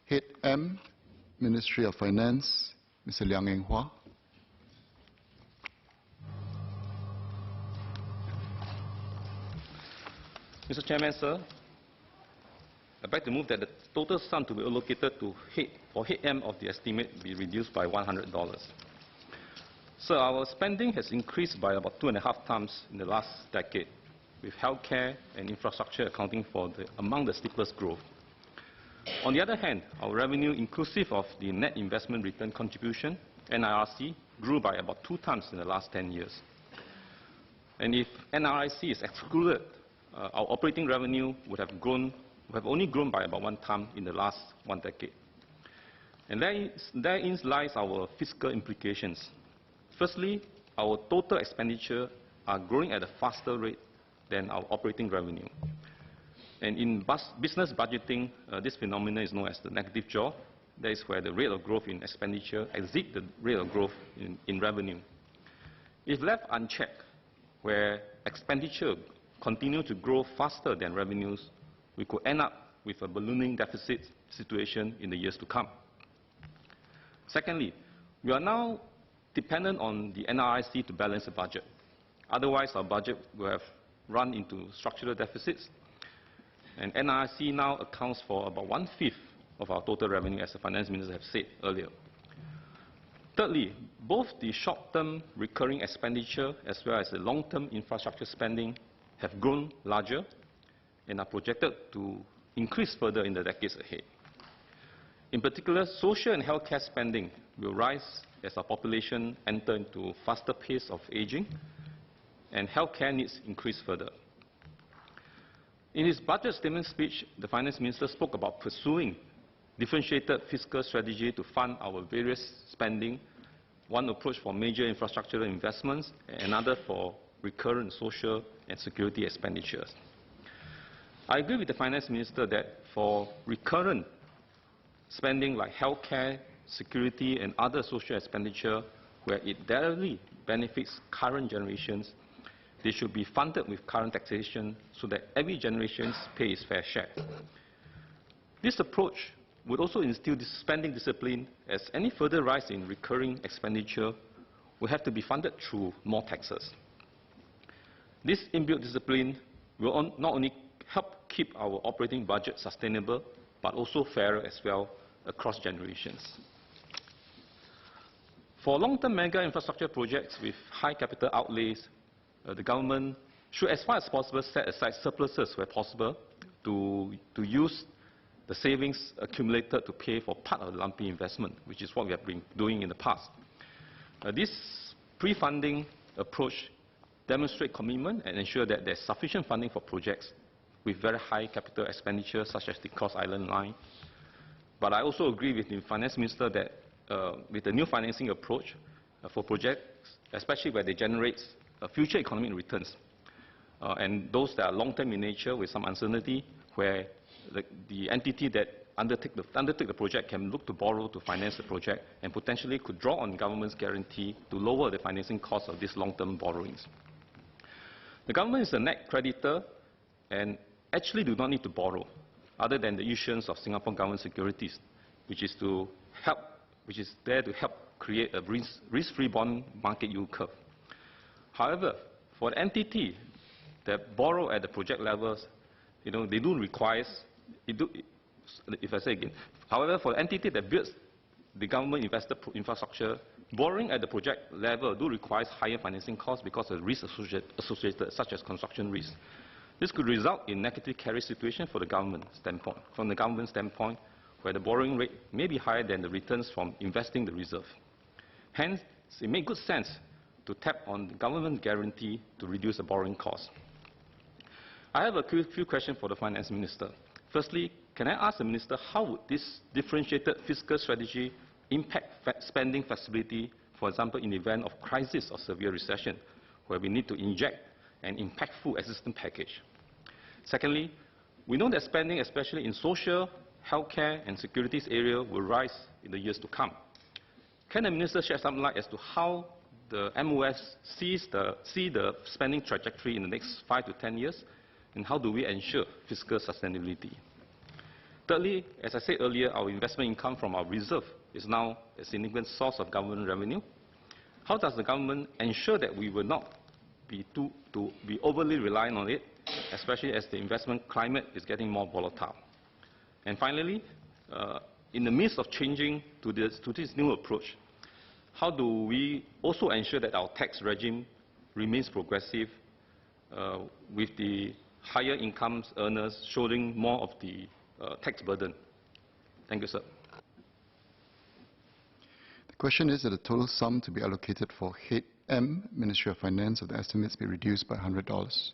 Head M, Ministry of Finance, Mr. Liang Eng Hwa. Mr. Chairman, sir, I'd like to move that the total sum to be allocated to Head M of the estimate be reduced by $100. So our spending has increased by about 2.5 times in the last decade, with healthcare and infrastructure accounting for among the steepest growth. On the other hand, our revenue, inclusive of the net investment return contribution, NIRC, grew by about 2 times in the last 10 years. And if NIRC is excluded, our operating revenue would have only grown by about 1 time in the last 1 decade. And therein lies our fiscal implications. Firstly, our total expenditure are growing at a faster rate than our operating revenue. And in business budgeting, this phenomenon is known as the negative jaw. That is where the rate of growth in expenditure exceeds the rate of growth in revenue. If left unchecked, where expenditure continue to grow faster than revenues, we could end up with a ballooning deficit situation in the years to come. Secondly, we are now dependent on the NRIC to balance the budget. Otherwise, our budget will have run into structural deficits. And NRIC now accounts for about 1/5 of our total revenue, as the finance minister have said earlier. Thirdly, both the short-term recurring expenditure as well as the long-term infrastructure spending have grown larger and are projected to increase further in the decades ahead. In particular, social and healthcare spending will rise as our population enter into faster pace of aging, and healthcare needs increase further. In his budget statement speech, the finance minister spoke about pursuing differentiated fiscal strategy to fund our various spending, one approach for major infrastructural investments, and another for recurrent social and security expenditures. I agree with the finance minister that for recurrent spending like healthcare, security, and other social expenditure, where it directly benefits current generations, they should be funded with current taxation so that every generation pays fair share. This approach would also instill this spending discipline, as any further rise in recurring expenditure will have to be funded through more taxes. This inbuilt discipline will not only help keep our operating budget sustainable, but also fairer as well across generations. For long-term mega infrastructure projects with high capital outlays, the government should, as far as possible, set aside surpluses where possible to use the savings accumulated to pay for part of the lumpy investment, which is what we have been doing in the past. This pre-funding approach demonstrates commitment and ensure that there's sufficient funding for projects with very high capital expenditure, such as the Cross Island Line. But I also agree with the finance minister that with the new financing approach for projects, especially where they generate future economic returns, and those that are long-term in nature with some uncertainty, where the entity that undertook the project can look to borrow to finance the project and potentially could draw on government's guarantee to lower the financing cost of these long-term borrowings. The government is a net creditor and actually do not need to borrow, other than the issuance of Singapore government securities, which is there to help create a risk-free bond market yield curve. However, for the entity that borrow at the project levels, they do require, if I say again, however, for the entity that builds the government invested infrastructure, borrowing at the project level do require higher financing costs because of risks associated, such as construction risk. This could result in negative carry situation for the government standpoint, from the government standpoint, where the borrowing rate may be higher than the returns from investing the reserve. Hence, it makes good sense to tap on the government guarantee to reduce the borrowing cost. I have a few questions for the finance minister. Firstly, can I ask the minister how would this differentiated fiscal strategy impact spending flexibility, for example, in the event of crisis or severe recession, where we need to inject an impactful assistance package? Secondly, we know that spending, especially in social, healthcare, and securities area, will rise in the years to come. Can the minister shed some light as to how the MOS see the spending trajectory in the next 5 to 10 years, and how do we ensure fiscal sustainability? Thirdly, as I said earlier, our investment income from our reserve is now a significant source of government revenue. How does the government ensure that we will not be overly reliant on it, especially as the investment climate is getting more volatile? And finally, in the midst of changing to this new approach, how do we also ensure that our tax regime remains progressive with the higher incomes earners shouldering more of the tax burden? Thank you, sir. The question is that the total sum to be allocated for Head M, Ministry of Finance, of the estimates be reduced by $100.